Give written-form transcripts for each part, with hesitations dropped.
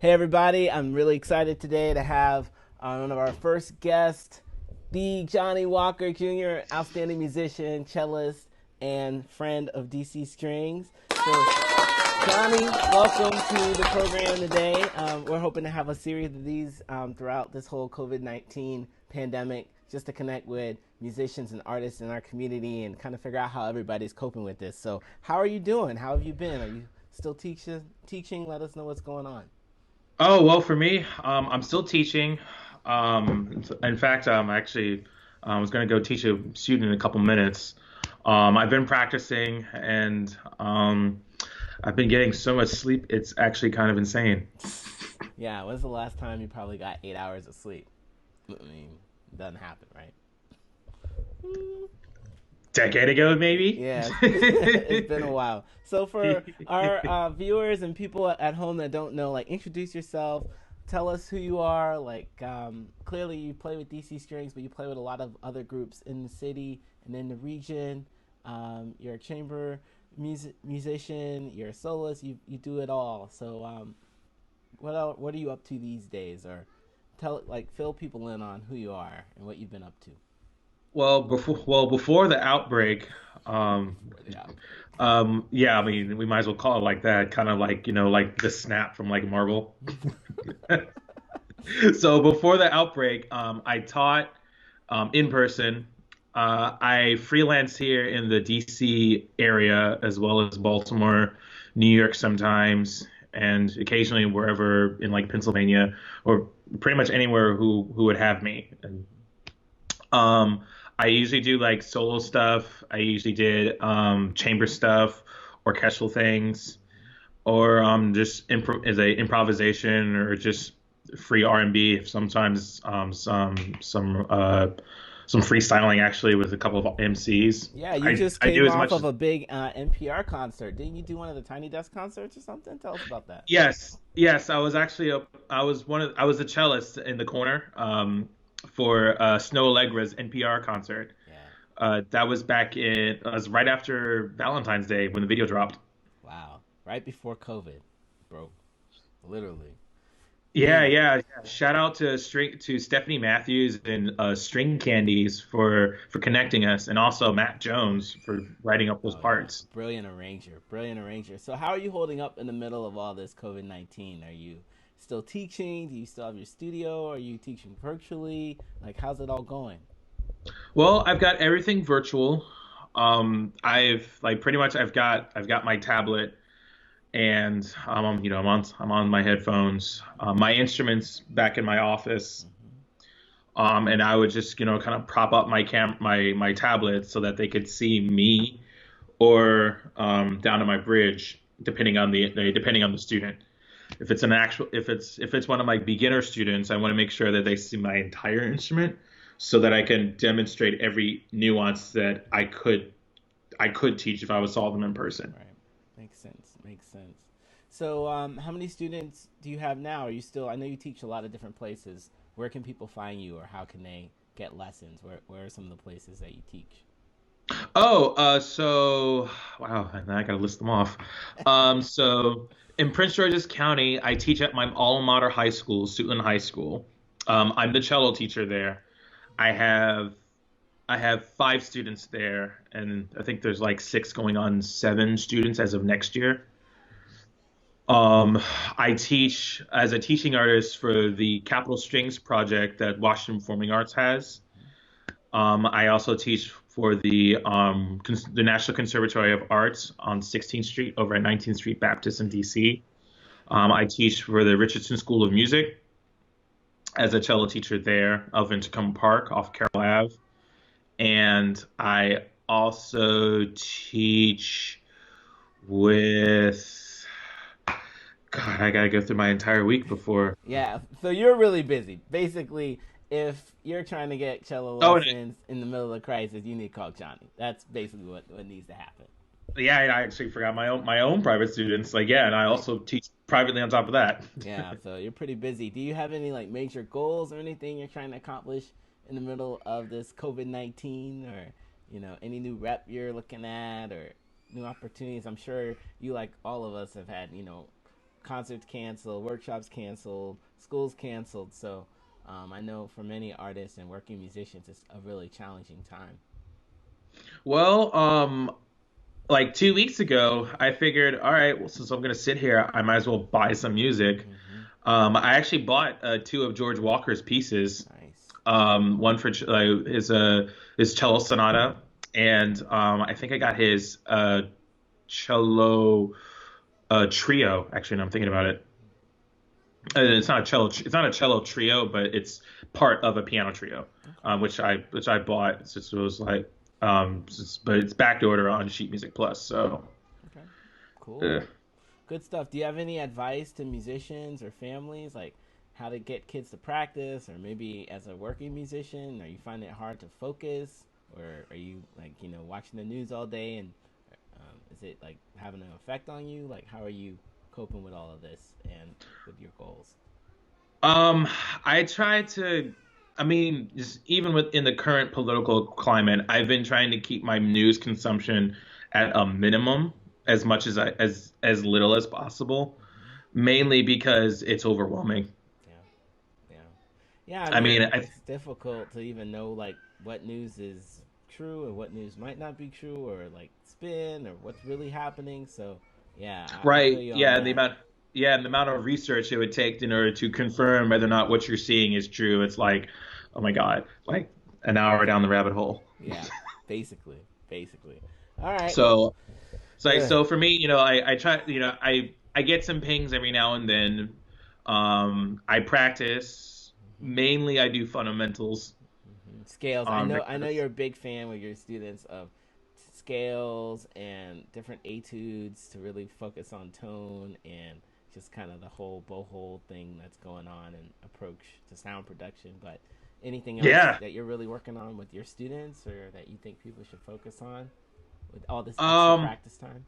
Hey everybody, I'm really excited today to have one of our first guests, the Johnny Walker Jr., outstanding musician, cellist, and friend of DC Strings. So, Johnny, welcome to the program today. We're hoping to have a series of these throughout this whole COVID-19 pandemic, just to connect with musicians and artists in our community and kind of figure out how everybody's coping with this. So, how are you doing? How have you been? Are you still teaching? Let us know what's going on. Oh, well, for me, I'm still teaching. In fact, actually, I was going to go teach a student in a couple minutes. I've been practicing and I've been getting so much sleep, it's actually kind of insane. Yeah, when's the last time you probably got 8 hours of sleep? I mean, it doesn't happen, right? Decade ago, maybe? Yeah, it's been a while. So for our viewers and people at home that don't know, like, introduce yourself. Tell us who you are. Like, clearly you play with DC Strings, but you play with a lot of other groups in the city and in the region. You're a chamber musician. You're a soloist. You do it all. So, what are you up to these days? Or fill people in on who you are and what you've been up to. Before the outbreak, um, Before the outbreak. yeah, I mean, we might as well call it like that, kind of like, like the snap from like Marvel. So before the outbreak, I taught in person. I freelance here in the DC area as well as Baltimore, New York sometimes, and occasionally wherever in like Pennsylvania or pretty much anywhere who would have me. And um, I usually do like solo stuff. I usually did chamber stuff, orchestral things, or just as a improvisation or just free R&B. Sometimes some freestyling actually with a couple of MCs. Yeah, you I just I do came as off much of as a big NPR concert. Didn't you do one of the Tiny Desk concerts or something? Tell us about that. yes. I was a cellist in the corner for Snoh Allegra's NPR concert. Yeah. That was right after Valentine's Day when the video dropped. Wow. Right before COVID broke, literally. Yeah, Man. yeah, yeah. Shout out to Stephanie Matthews and String Candies for connecting us, and also Matt Jones for writing up those Oh yeah. parts. Brilliant arranger. Brilliant arranger. So how are you holding up in the middle of all this COVID-19? Are you still teaching? Do you still have your studio? Are you teaching virtually? Like, how's it all going? Well, I've got everything virtual. I've like pretty much I've got my tablet and I'm on my headphones, my instruments back in my office. Hmm. And I would just kind of prop up my tablet so that they could see me or down to my bridge, depending on the student. If it's one of my beginner students, I want to make sure that they see my entire instrument so that I can demonstrate every nuance that I could teach if I was saw them in person. Right. Makes sense. Makes sense. So, how many students do you have now? Are you still? I know you teach a lot of different places. Where can people find you, or how can they get lessons? Where are some of the places that you teach? Oh, so wow, now I gotta list them off. So in Prince George's County, I teach at my alma mater high school, Suitland High School. I'm the cello teacher there. I have I have 5 students there, and I think there's like 6 going on 7 students as of next year. Um, I teach as a teaching artist for the Capital Strings project that Washington Performing Arts has. I also teach for the National Conservatory of Arts on 16th Street over at 19th Street Baptist in DC. I teach for the Richardson School of Music as a cello teacher there of Tacoma Park off Carroll Ave. And I also teach with, God, I gotta go through my entire week before. Yeah, so you're really busy. Basically, if you're trying to get cello Oh, and lessons in the middle of a crisis, you need to call Johnny. That's basically what needs to happen. yeah, I actually forgot my own private students. Like, yeah, and I Right. also teach privately on top of that. Yeah, so you're pretty busy. Do you have any like major goals or anything you're trying to accomplish in the middle of this COVID-19, or any new rep you're looking at, or new opportunities? I'm sure you, like all of us, have had concerts canceled, workshops canceled, schools canceled. So I know for many artists and working musicians, it's a really challenging time. Well, like 2 weeks ago, I figured, all right, well, since I'm gonna sit here, I might as well buy some music. Hmm. I actually bought two of George Walker's pieces. Nice. One for his cello sonata, and I think I got his cello trio. Actually, no, I'm thinking about it. It's not a cello. It's not a cello trio, but it's part of a piano trio, Okay. which I bought. It was like, but it's back order on Sheet Music Plus. So, Okay. Cool. uh, Good stuff. Do you have any advice to musicians or families, like how to get kids to practice, or maybe as a working musician, are you finding it hard to focus, or are you like watching the news all day, and is it like having an effect on you? Like, how are you coping with all of this and with your goals? um, I try to. I mean, just even within the current political climate, I've been trying to keep my news consumption at a minimum as much as as little as possible, Hmm. mainly because it's overwhelming. Yeah, yeah, yeah. I I mean, mean, it's difficult to even know like what news is true and what news might not be true, or like spin, or what's really happening. So, yeah, I feel right, you on yeah, that. and the amount of research it would take in order to confirm whether or not what you're seeing is true. It's like, oh my God, like an hour down the rabbit hole. Yeah, basically, basically. All right. Well, So, good. so for me, I try, I get some pings every now and then. I practice. Hmm. Mainly, I do fundamentals Scales. I know. I know because you're a big fan with your students of scales and different etudes to really focus on tone and just kind of the whole boho thing that's going on and approach to sound production. But anything else yeah. that you're really working on with your students, or that you think people should focus on with all this extra Um, practice time?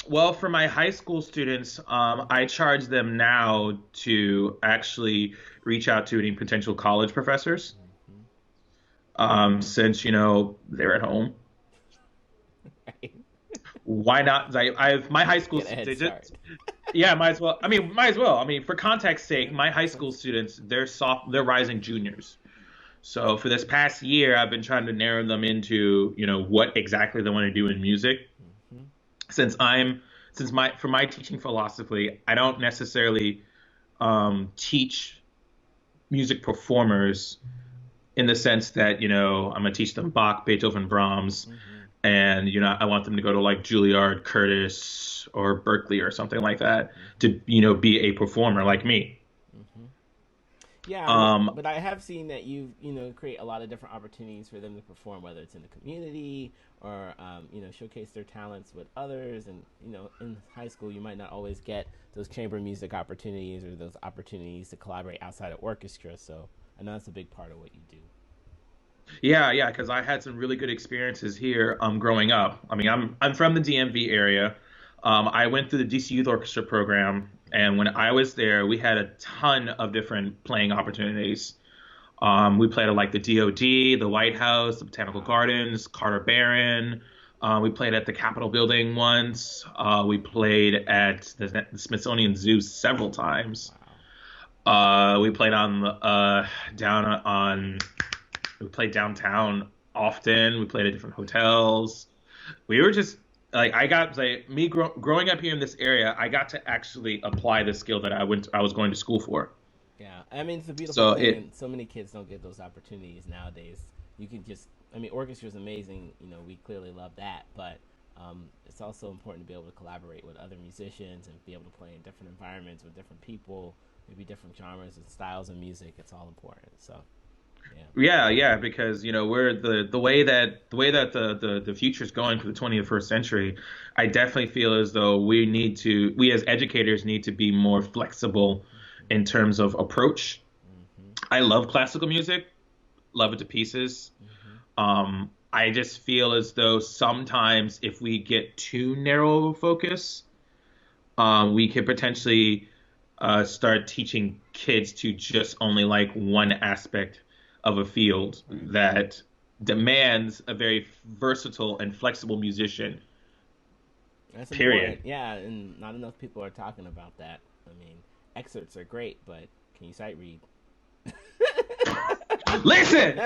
well, for my high school students, I charge them now to actually reach out to any potential college professors, Hmm. since they're at home. Right. Why not? I've my high school Get a head they start. just yeah, might as well. I mean, might as well. I mean, for context's Yeah, sake, my high makes school sense. students they're rising juniors. So for this past year, I've been trying to narrow them into what exactly they want to do in music. Hmm. Since I'm since my for my teaching philosophy, I don't necessarily teach music performers in the sense that I'm gonna teach them Bach, Beethoven, Brahms, Hmm. and I want them to go to like Juilliard, Curtis, or Berkeley or something like that Hmm. to be a performer like me. Hmm. Yeah, I mean, Um, but I have seen that you create a lot of different opportunities for them to perform, whether it's in the community or showcase their talents with others. And in high school, you might not always get those chamber music opportunities or those opportunities to collaborate outside of orchestra. So I know that's a big part of what you do. yeah, yeah, because I had some really good experiences here growing up. I mean, I'm from the DMV area. I went through the DC Youth Orchestra program, and when I was there, we had a ton of different playing opportunities. We played at like the DoD, the White House, the Botanical Wow. Gardens, Carter Barron. We played at the Capitol building once. We played at the Smithsonian Zoo several times. Wow. We played down on we played downtown often. We played at different hotels. We were just like I got like me growing up here in this area. I got to actually apply the skill that I was going to school for. Yeah, I mean it's a beautiful So thing, it and so many kids don't get those opportunities nowadays. You can just, I mean, orchestra is amazing. We clearly love that, but it's also important to be able to collaborate with other musicians and be able to play in different environments with different people, maybe different genres and styles of music. It's all important. So, yeah. Yeah, yeah, because we're the way that the future is going for the 21st century. I definitely feel as though we as educators need to be more flexible Hmm. in terms of approach. Hmm. I love classical music, love it to pieces. Hmm. I just feel as though sometimes if we get too narrow of a focus, we could potentially start teaching kids to just only like one aspect of a field Right. that demands a very versatile and flexible musician. That's Period. important. Yeah, and not enough people are talking about that. I mean, excerpts are great, but can you sight read? Listen,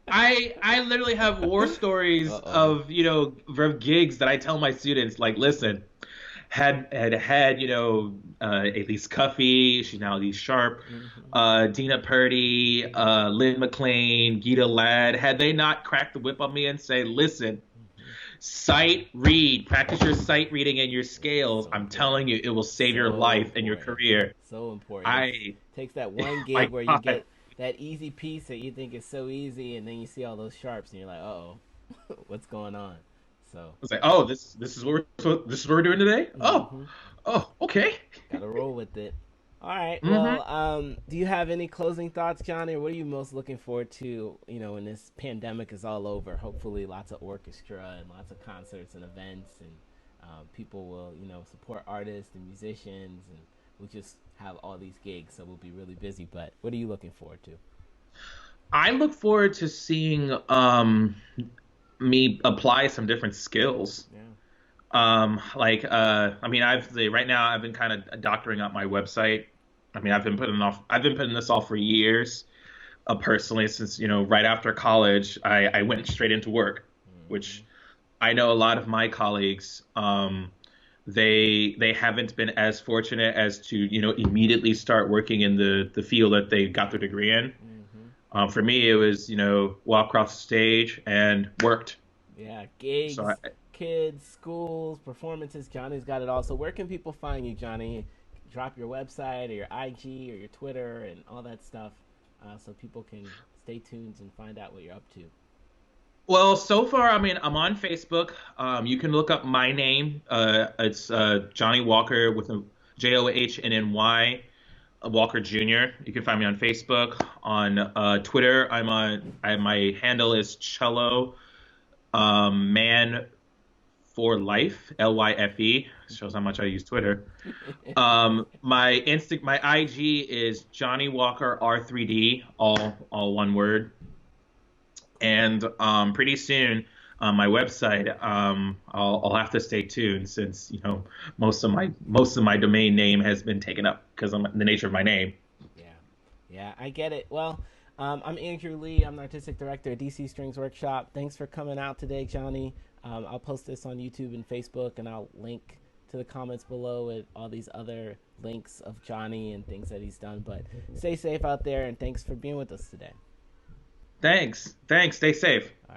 I literally have war stories Uh-oh. of of gigs that I tell my students, like, listen, had Elise Cuffy, she's now Elise Sharp, Hmm. Dina Purdy, Lynn McLean, Gita Ladd, had they not cracked the whip on me and say, listen, Hmm. sight read, practice your sight reading and your It's scales. so I'm telling important. you, it will save your So life and your important. career. So important. It I, takes that one gig my where you God. get that easy piece that you think is so easy, and then you see all those sharps, and you're like, oh, what's going on? So, Was like, oh, this is this is what we're doing today. Oh, hmm, oh, okay. gotta roll with it. All right. hmm Well, do you have any closing thoughts, Johnny, or what are you most looking forward to? When this pandemic is all over, hopefully, lots of orchestra and lots of concerts and events, and people will, support artists and musicians, and we'll just have all these gigs. So we'll be really busy. But what are you looking forward to? I look forward to seeing me apply some different skills. Yeah. I mean, right now I've been kind of doctoring up my website. I mean, I've been putting this off for years, personally, since right after college, I went straight into work, which Hmm. I know a lot of my colleagues, they haven't been as fortunate as to immediately start working in the field that they got their degree in. Hmm. For me, it was walk across the stage and worked. Yeah. So Gigs, kids, schools, performances. Johnny's got it all. So where can people find you, Johnny? Drop your website or your IG or your Twitter and all that stuff, so people can stay tuned and find out what you're up to. well, so far, I mean, I'm on Facebook. You can look up my name. It's Johnny Walker with a Johnnny Walker Jr. You can find me on Facebook. On Twitter, my handle is cello man for life, Lyfe. Shows how much I use Twitter. My IG is Johnny Walker R3D, all one word. And pretty soon on my website, I'll have to stay tuned, since most of my domain name has been taken up because of the nature of my name. Yeah, yeah, I get it. Well, I'm Andrew Lee. I'm the artistic director at DC Strings Workshop. Thanks for coming out today, Johnny. I'll post this on YouTube and Facebook, and I'll link to the comments below with all these other links of Johnny and things that he's done. But stay safe out there, and thanks for being with us today. Thanks. Stay safe.